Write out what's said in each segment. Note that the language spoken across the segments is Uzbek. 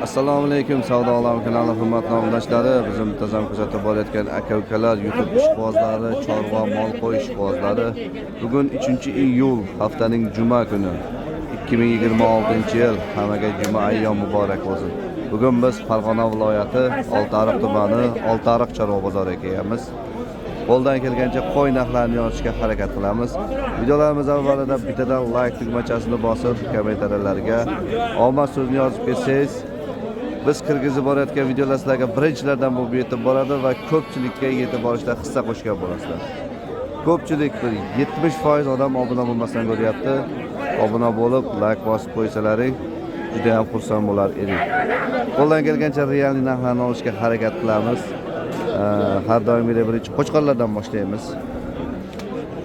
Assalomu alaykum, savdo olami kanali hurmatli obunachilari. Bizni muntazam kuzatib borayotgan aka-ukalar, YouTube ishqibozlari, chorva, mol qo'y ishqibozlari. Bugun 3-iyul haftaning juma kuni 2026-yil. Hammaga juma ayyom muborak bo'lsin. Bugun biz Farg'ona viloyati Oltiariq tumani Oltiariq chorva bozoriga kelganmiz. Qo'ldan kelgancha qo'y narxlarini yozishga harakat qilamiz. Videolarimiz avvalida bittadan like tugmachasini bosib, kommentariyalarga omad so'zini yozib ketsangiz, biz kirgizib borayotgan videolar sizlarga birinchilardan bo'lib yetib boradi va ko'pchilikka yetib borishda hissa qo'shgan bo'lasizlar. Ko'pchilik 70% odam obuna bo'lmasdan ko'ryapti. Obuna bo'lib, like bosib qo'ysalaring, juda ham xursand bo'lar edik. Qo'ldan kelgancha real narxlarni olishga harakat qilamiz. Har doimgidek birinchi qo'chqorlardan boshlaymiz.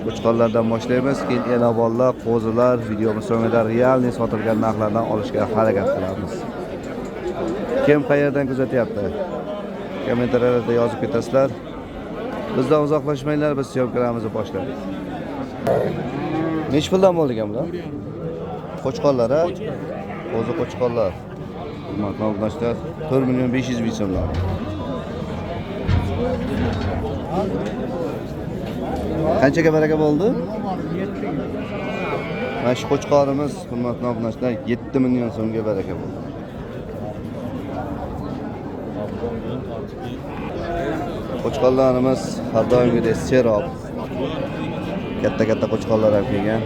Qo'chqorlardan boshlaymiz, keyin enabollar, qo'zilar, videomiz so'ngida realni sotilgan narxlardan olishga harakat qilamiz. Kim qayerdan kuzatyapti? Kommentariyalarda yozib ketasizlar. Bizdan uzoqlashmanglar, biz syomkalarimizni boshlaymiz. Nech puldan bo'ldi ekan bular? Qo'chqorlar, ha? Qo'zi qo'chqorlar. Hurmatli obunachlar, 4.500.000 so'mlar. Qanchaga baraka bo'ldi? Mana shu qo'chqorimiz, hurmatli obunachlar, 7 million so'mga baraka bo'ldi. Qo'chqorlarimiz har doimgidek serob. Katta-katta qo'chqorlar ham kelgan.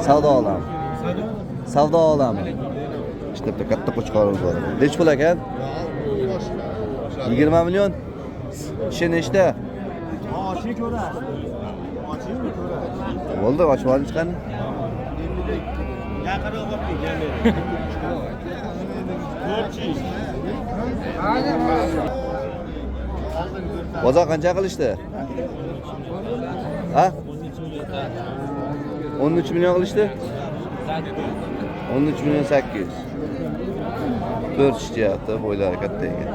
Savdo olami. Savdo olami. Ishda katta qo'chqorimiz bor. Nech pul ekan? 20 million. Ishi nechta? Ochib ko'rar. Ochibmi ko'rar? Bo'ldi, ochib olib chiqani. Yaqinroq olib kelgan. 400. Bozor qancha qilishdi? Ha? 13 million qilishdi? 13 million 800. 4 ishlayapti, bo'ylari katta ekan.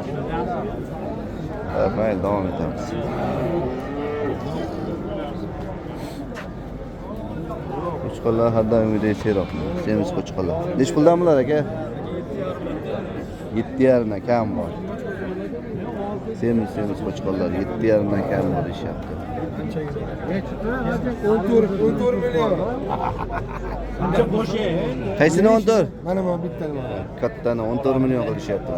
Mayli, davom etamiz. Qo'chqorlar har doimgidek serob. Semiz qo'chqorlar. Nech puldan bular aka? 7,5 dan kam bor. Semiz qo'chqorlar 7,5 dan kam bor deyapti. 14 million. Buncha bo'shi. Qaysini 14? Mana bu bittani bor. Kattani 14 million qilishyapti.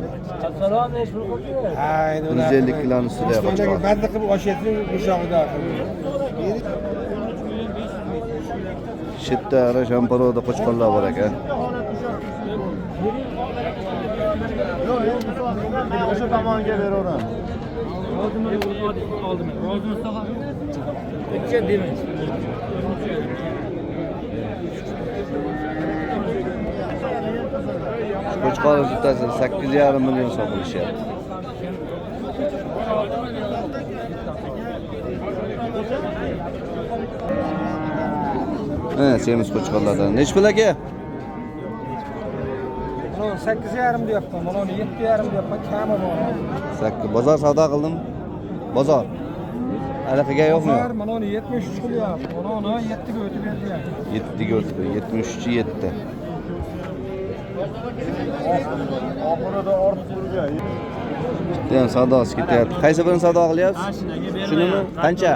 Salom, nech pul qo'ydi? Ayni 150 kiloni ustida qo'chqor. Badda qilib oshyapti o'shog'ida. Shitda ara Shamparoda qo'chqorlar bor ekan. O'sha tomonga beraveramiz. Oldim. Necha demaysiz? Qo'chqor bittasi 8,5 million so'm qilishyapti. Semiz qo'chqorlardan. Nech pul aka? 8,5 deyapman, mana 7,5 deyapman, kami bor. 8. Bozor savdo qildim. Bozor. Anaqiga yo'qmi? Mana 73 qilyapti. Mana 7 ga o'tib berdi. 7 ga o'tib, 73 7. Oxirida ortiq bo'lgan. Bitta ham savdosi ketyapti. Qaysi birini savdo qilyapsiz? Shunimi? Qancha?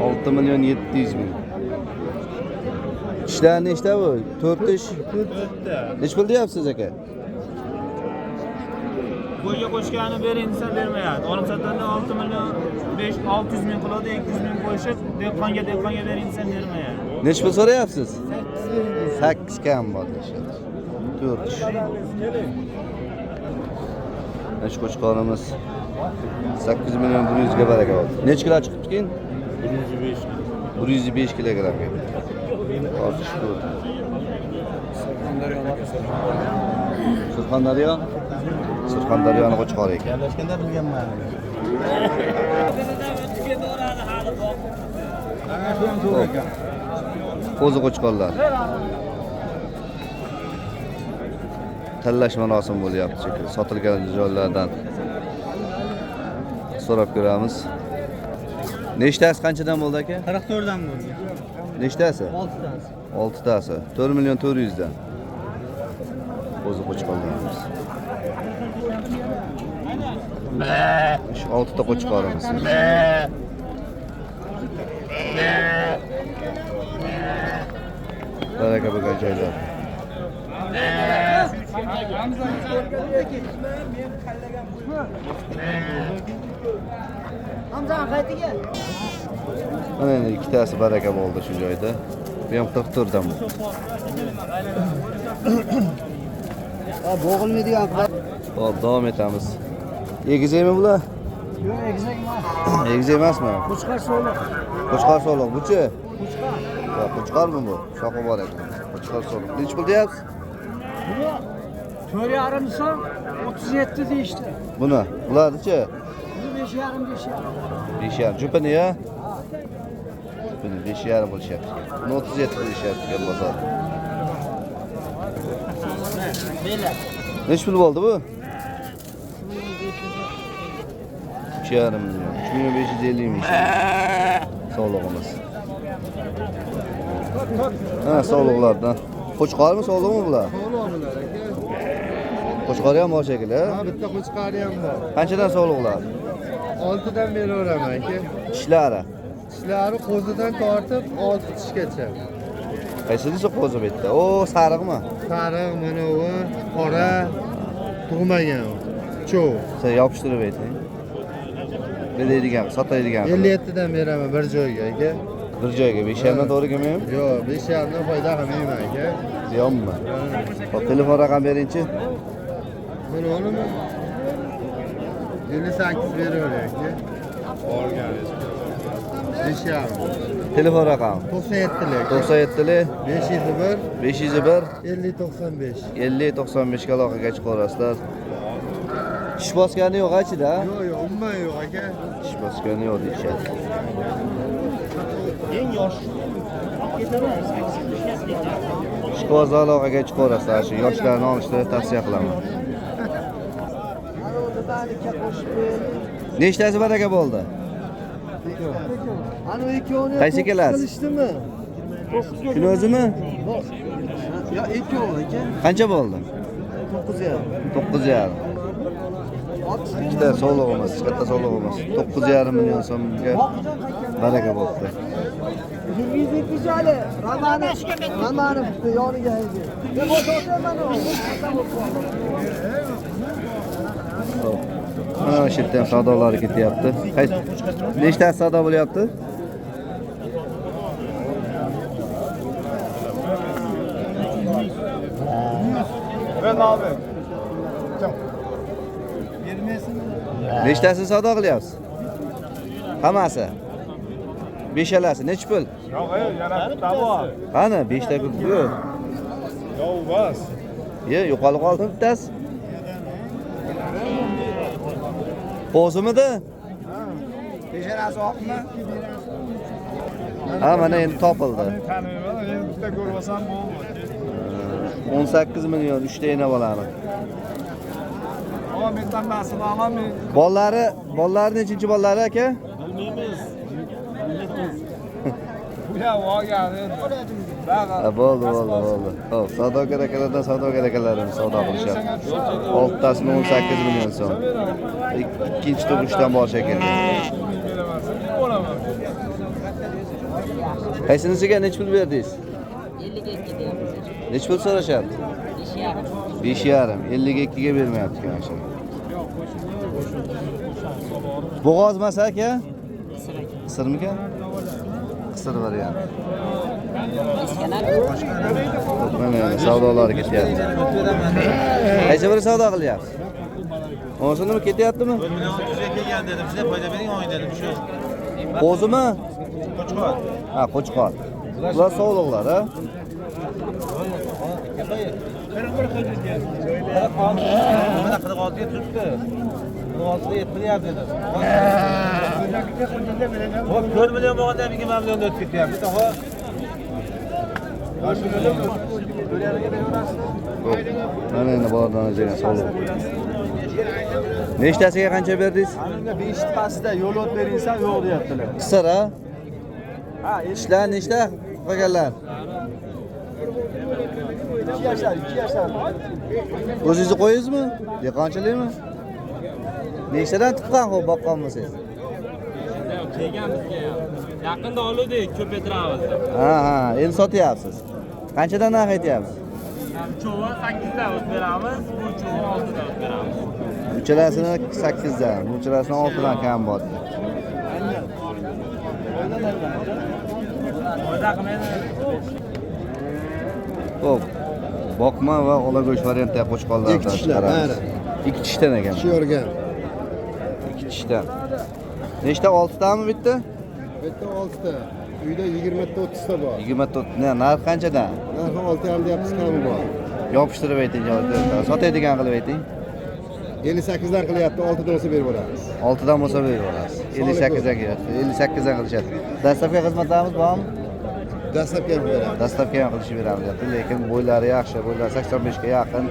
6 million 700 ming. Ishlar nechta bu? 4 ish. 4ta. Nech pul deyapsiz aka? Qo'yga qo'shgani bering desa bermayapti. Olim satanda 6 million 600 ming qiladi, 200 ming qo'yishib, dehqonga bering desa bermayapti. Nech pul so'rayapsiz? 8 kam bor deyapsiz. 4 ish. Necha qo'chqorimiz? 8 million 100 ga baraka bo'ldi. Necha kilo chiqibdi keyin? 105 kilogramm. Ortish ko'rdi. Surxondaryo. Surxondaryoni qo'chqori ekan. Gaplashganda bilganman. Qo'zi qo'chqorlar. Tanlash marosim bo'lyapti shekilli. Sotilgan joylardan so'rab ko'ramiz. Nechtasi qanchadan bo'ldi aka? 44 dan bo'ldi. Nechtasi? 6 tasi. 6 tasi. 4 million 400 dan. Qo'zi qo'chqorlarimiz. 6 ta qo'chqorimiz. Baraka bo'lgan joylar. Mana endi ikkitasi baraka bo'ldi shu joyda. Bu ham 44 dan. Bo'g'ilmaydigan. Hop, davom etamiz. Egizakmi bular? Yo'q, egizak emas. Egizak emasmi? Qo'chqor so'liq. Qo'chqor so'liq buchi? Qo'chqor. Ya qo'chqormi bu? Shoqi bor ekan. Qo'chqor so'liq. Necha pul deyapsiz? Buni 4,5 so'm 37 deyishdi. Buni. Bularni-chi? Buni 5,5 5,5. Jupini ya? Buni 5,5 bo'lishyapti. Buni 37 qilishyapti ekan bozor. Necha pul bo'ldi bu? 3,5 million. 3550 ming. Sog'lig'imiz. Ha, sog'liqlardan. Qo'chqormi, sog'liqmi bular? Qo'chqor ham bor shekilli, ha? Ha, bitta qo'chqori ham bor. Qanchadan sog'liqlar? 6 dan beraveraman aka. Tishlari. Tishlari qo'zidan tortib 6 tishgacha. Qaysi desa qo'zi bitta. O, sariqmi? Sariq, mana bu qora, tug'magan. Cho'v. Sen yopishtirib ayting. Beradigan, sotadigan. 57 dan beraman bir joyga aka. Bir joyga 5,5 dan to'g'ri kelmaymi? Yo'q, 5,5 dan foyda qilmayman aka. Ziyonmi? Hop, telefon raqam bering-chi. Mana onimi? 58 beraver aka. Borganingiz. 5,5. Telefon raqam 97 lik. 97 lik 501 501 50 95. 50 95 ga aloqaga chiqarasizlar. Tish bosgani yo'q ichida? Yo'q, yo'q, umuman yo'q aka. Tish bosgani yo'q deyishadi. Ishqibozlar aloqaga chiqarasizlar. Shu yoshlarni olishni tavsiya qilaman. Nechtasi baraka bo'ldi? Ana ikkovini Qaysi kelasiz? Qilishdimi? Shuni o'zimi? Yo, ikkovi aka. Qancha bo'ldi? 9,5. 9,5. Ikkita sog'lig'imiz, katta sog'lig'imiz 9,5 million so'mga baraka bo'ldi. 102 jali. Ramani yoniga haydi. Deb o'tirman Mana shu yerda ham savdolari ketyapti. Nechtasi savdo bo'lyapti? Nechtasi savdo qilyapsiz? Hammasi. Beshalasi nechi pul? Yo'q, yana bitta bor. Qani 5 ta pul yo'q. Yo'q, bas. Yo'qolib qoldi bittasi. O'zimida? Beshalasi oqmi? Ha, mana endi topildi. Taniyman, endi bitta ko'rib olsam bo'ldi. 18 million 3 ta ena bolani. Ama mendan nasıl ama men Bollari nechinchi bollari aka? bilmaymiz. Ya voyani. Bo'ldi. Xo'p, savdogar akalardan savdogar akalarimiz savdo qilishadi. 6tasini 18 million so'm. Ikkinchi turishdan bor shekilli. Qaysinisiga necha pul berdingiz? 52 deyapmiz. Necha pul so'rashyapti? 5,5. 52 ga bermayapti ekan shu. Bo'g'ozmas aka? Qisirmikan? Qisir variant. Mana savdolari ketyapti. Qaysi biri savdo qilyapsiz? O'shanimi ketyaptimi? 1 million 300 ga kelgan dedim. Sizlar foyda bering o'yin dedim shu. Qo'zimi? Qo'chqor. Ha, qo'chqor. Bular sog'liqlar, ha? Mana 46 ga turibdi. 16 ga yetmayapti dedim. Hop 4 million bo'lganda ham 2 milliondan o'tib ketyapti. Hop. Mana endi boladan degan sog'liq. Nechtasiga qancha berdingiz? Menga 5 pasida yo'l o't beringsan, yo'q deyaptilar. Qisir, ha? Ha, Ishlar nechta qilganlar? O'zingizni qo'yingizmi? Dehqonchilikmi? Nechtadan tuqqan xo'p boqqan bo'lsangiz? Kelganmizga yaqinda oluvdik, ko'paytiramiz deb. Ha, endi sotyapsiz. Qanchadan narx aytyapsiz? Cho'va 8 dan o'tib beramiz, bu cho'va 6 dan o'tib beramiz. Uchalasini 8 dan, bu uchalasini 6 dan kam bor. Xo'p. Boqma va olago'sh variantda qo'chqonlardan Ikki tishlar, chiqaramiz. Ikki tishdan ekan. Shiyorgan. Ikki tishdan. Nechta? 6 tami bitta? Bitta 6 ta. Uyda 20 ta 30 ta bor. 24. Ne, narx qanchadan? Narxi 6,5 deyapsiz, kami bor. Yopishtirib ayting, sotadigan qilib ayting. 58 dan qilyapti, 6 dan olsa berib yuboramiz. 6 dan bo'lsa berib yuborasiz. 58 dan kelyapti. 58 dan qilishadi. Dastlabki xizmatlarimiz bormi? Dastlabki ham beramiz. Dastlabki ham qilishib beramiz deyapti, lekin bo'ylari yaxshi, bo'ylari 85 ga yaqin.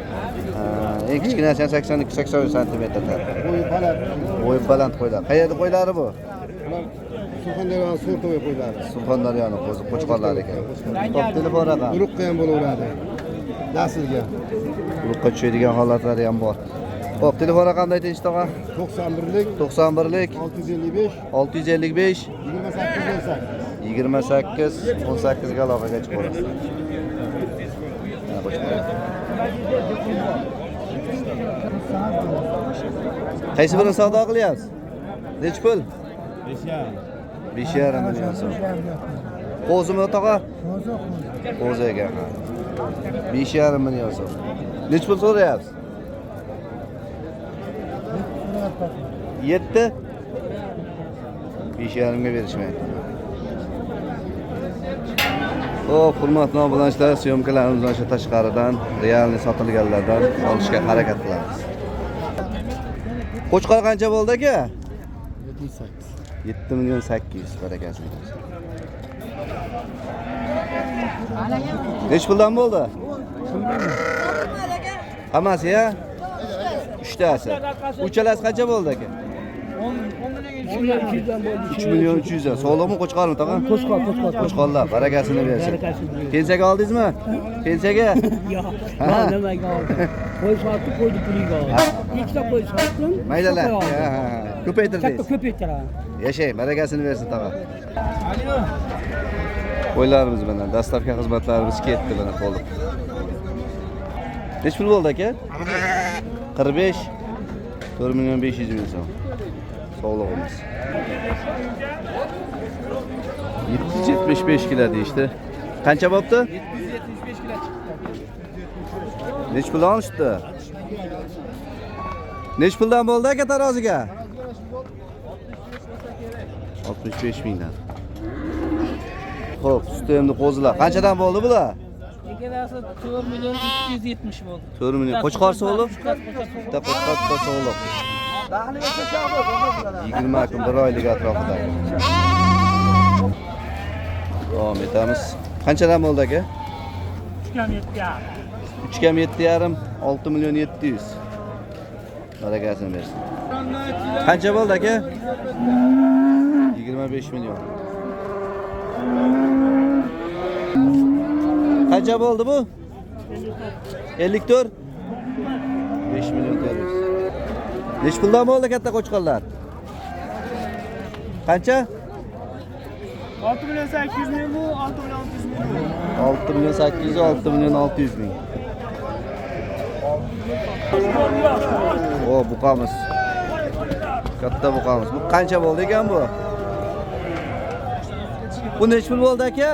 Eng kichkinasi 82-83 santimetr. Bo'yi baland. Bo'yi baland qo'ylar. Qayerda qo'ylari bu? Ular Surxondaryo So'rto'y qo'ylari. Surxondaryoning qo'chqonlari ekan. Top telefon raqami. Urug'qa ham bo'laveradi. Naslga. Urug'qa tushadigan holatlari ham bor. Xo'p, telefon raqamini aytingiz tog'a. 91lik 91lik 655 655 28 18 ga aloqaga chiqib olasiz. Qaysi birini savdo qilyapsiz? Necha pul? 5,5 million so'm. Qo'zimi tog'a? Qo'zi ekan. 5,5 million so'm. Necha pul so'rayapsiz? 7. 5,5 ga berishmaydi. Xo'p, hurmatli obunachilar, syomkalarimizni o'sha tashqaridan, realniy sotilganlardan olishga harakat qilamiz. Qo'chqor qancha bo'ldi aka? 7 million 800 barakasi. Necha puldan bo'ldi? Hammasi ya? 3 tasi. Uchalasi qancha bo'ldi aka? 3 million 200 dan. Sog'liqmi qo'chqormi tog'a? Qo'chqorlar barakasini bersin. Pensiyaga oldingizmi? Pensiyaga? Yo'q. Men nimaga oldim? Qo'y sotib qo'ydi puliga oldim. Ikkita qo'y sotdim. Maydalar. Ko'paytirdingiz. Ko'paytiraman. Yashang, barakasini bersin tog'a. Qo'ylarimiz bilan dastlabki xizmatlarimiz ketdi mana to'liq. Necha pul bo'ldi aka? 45 4 million 500 ming so'm. Sog'lig'imiz. 775 kilo deyishdi. Qancha bo'pti? 775 kilo chiqdi. Necha pul olishdi? Necha puldan bo'ldi aka taroziga? 65 mingdan. Xo'p, suti endi qo'zilar. Qanchadan bo'ldi bular? Ikkalasi 4 million 270 bo'ldi. 4 million. Qo'chqor sog'liq? Bitta qo'chqor, bitta sog'liq. 20 kun, 1 oylik atrofida. Davom etamiz. Qanchadan bo'ldi aka? 3 kam 7,5, 6 million 700. Barakasini bersin. Qancha bo'ldi aka? 25 million. Qancha bo'ldi bu? 54. 5 million beramiz. Necha puldan bo'ldi katta qo'chqorlar? Qancha? 6 million 800 ming bu, 6 million 600 ming bu. 6 million 800, 6 million 600 ming. O, buqamiz. Katta buqamiz. Bu qancha bo'ldi ekan bu? Bu necha pul bo'ldi aka?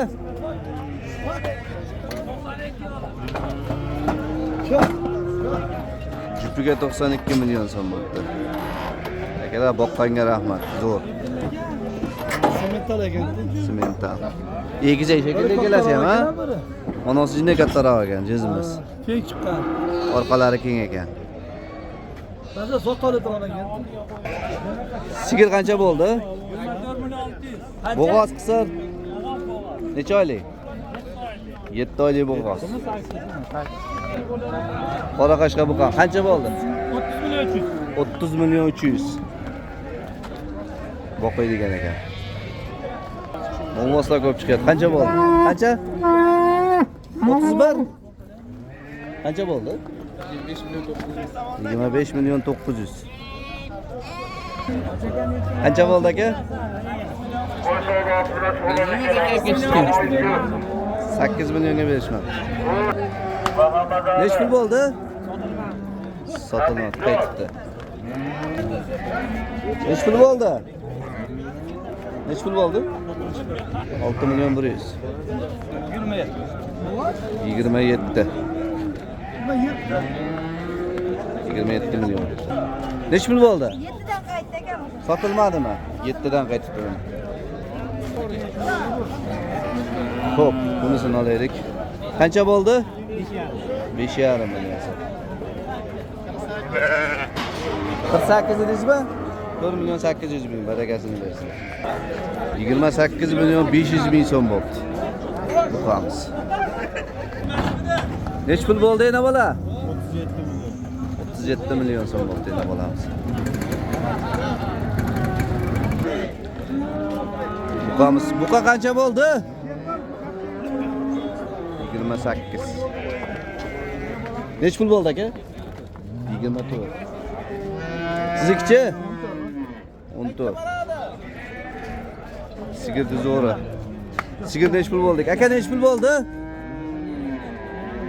Jupiga 92 million so'm bo'ldi. Akalar boqqanga rahmat. Zo'r. Semental ekan. Semental. Egizak shekilli kelasiz ham, ha? Onasi jinda kattaroq ekan, jizimiz. Keng chiqqan. Orqalari keng ekan. Bazda sotolib olagan. Sigir qancha bo'ldi? 4 Bo'g'oz qisir. Necha oylik? 7 oylik bo'g'oz. Qora qashqa buqam qancha bo'ldi? 30 million 300. Boqay degan ekan. Bo'g'ozlar ko'p chiqadi. Qancha bo'ldi? Qancha? 31. Qancha bo'ldi? 25 milyon 900. Qancha bo'ldi aka? 8 milyonga berishmadi. Necha pul bo'ldi? Sotilmadi, qaytibdi. Necha pul bo'ldi? Necha pul bo'ldi? 6 milyon 100. 27. 27 milyon. Necha pul bo'ldi? 7'den qaytdi ekan. Sotilmadimi? 7dan qaytibdi. Xo'p, bunisini olaylik. Qancha bo'ldi? 5,5 million. 48 dedingizmi? 4 milyon 800 ming barakasini bersin. 28 milyon 500 ming so'm bo'ldi. Buqamiz. Necha pul bo'ldi yana bola? 37 milyon so'm bo'ldi yana bolamiz. Buqamiz. Buqa qancha bo'ldi? 28. Necha pul bo'ldi aka? 24. Sizikchi? 14. Sigirni zo'ri. Sigir necha pul bo'ldi? Aka necha pul bo'ldi?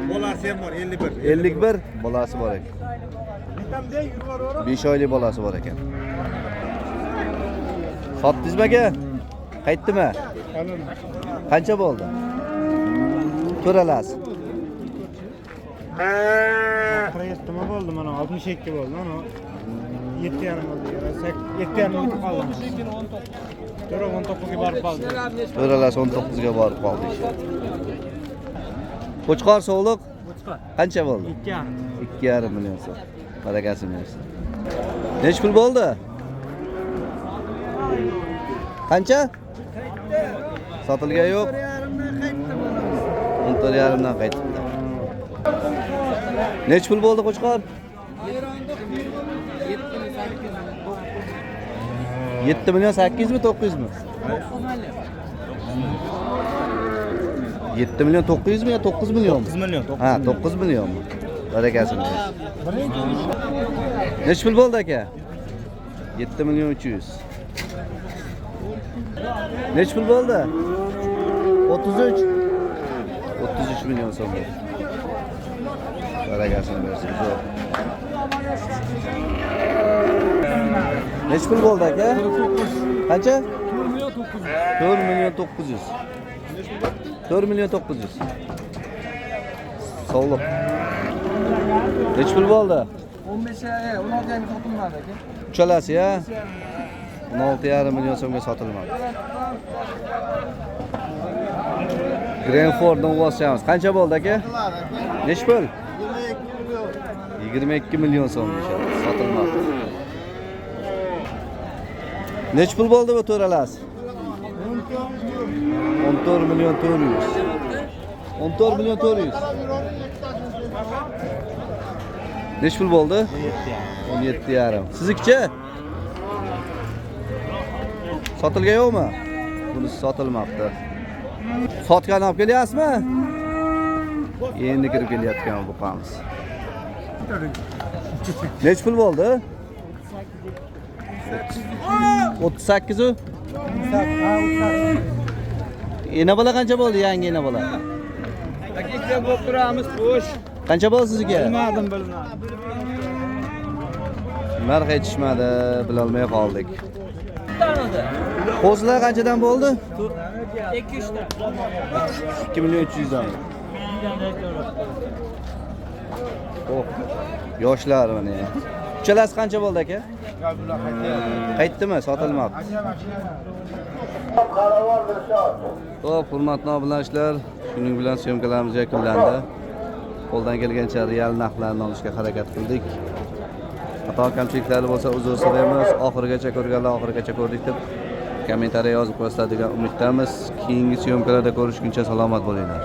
Bolasi ham bor 51. 51 bolasi bor ekan. 5 oylik bolasi bor ekan. Sotdingizmi aka? Qaytdimi? Qancha bo'ldi? To'ralasi. 47 bo'ldi mana 62 bo'ldi mana 7,5 bo'ldi. 7,5 qoldi. 19 ga borib qoldi. To'ralasi 19 ga borib qoldi. Qo'chqor sog'liq qancha bo'ldi? 2,5 million so'm. Barakasini bersin. Necha pul bo'ldi? Qancha? Sotilgan yo'q. 14,5 dan qaytibdi. Necha pul bo'ldi Qo'chqor? 7 milyon 800 mi 900 mi? 7 milyon 900 mi ya 9 milyon mu? 9 milyon. Ha 9 milyon mu? Barakasini bersin. Necha pul bo'ldi aka? 7 milyon 300. Necha pul bo'ldi? 33. 33 milyon so'm bo'ldi. Barakasini bersin. Zo'r. Necha pul bo'ldi aka? Qancha? 4 milyon 900. 4 milyon 900. Sog'liq. Necha pul bo'ldi? 15 16 yangi sotilmadi aka. Uchalasi ya. 16,5 milyon so'mga sotilmadi. Grenforddan vosamiz. Qancha bo'ldi aka? Necha pul? 22 milyon so'm sotilmadi. Necha pul bo'ldi bu to'ralasi? 14 milyon 400. 14 milyon 400. Necha pul bo'ldi? 17,5. Sizikchi? Sotilgan yo'qmi? Bunisi sotilmabdi. Sotgan olib kelyapsizmi? Endi kirib kelayotgan buqamiz. Necha pul bo'ldi? 38 u? Ena bola qancha bo'ldi? Yangi ena bola. Akiklar bo'lib turamiz, xo'sh. Qancha bo'ldi sizga? Bilmadim. Narx aytishmadi, bilolmay qoldik. Qo'zilar qanchadan bo'ldi? 200 ta. 2 milyon 300 dan. Oh, yoshlar mana. Uchalasi qancha bo'ldi aka? Qaytdimi? Sotilmabdi. Xo'p, hurmatli obunachilar, shuning bilan syomkalarimiz yakunlandi. Qo'ldan kelgancha real narxlarni olishga harakat qildik. Xato kamchiliklari bo'lsa uzr so'raymiz. Oxirigacha ko'rganlar oxirigacha ko'rdik deb kommentariy yozib qo'yasizlar degan umiddamiz. Keyingi syomkalarda ko'rishguncha salomat bo'linglar.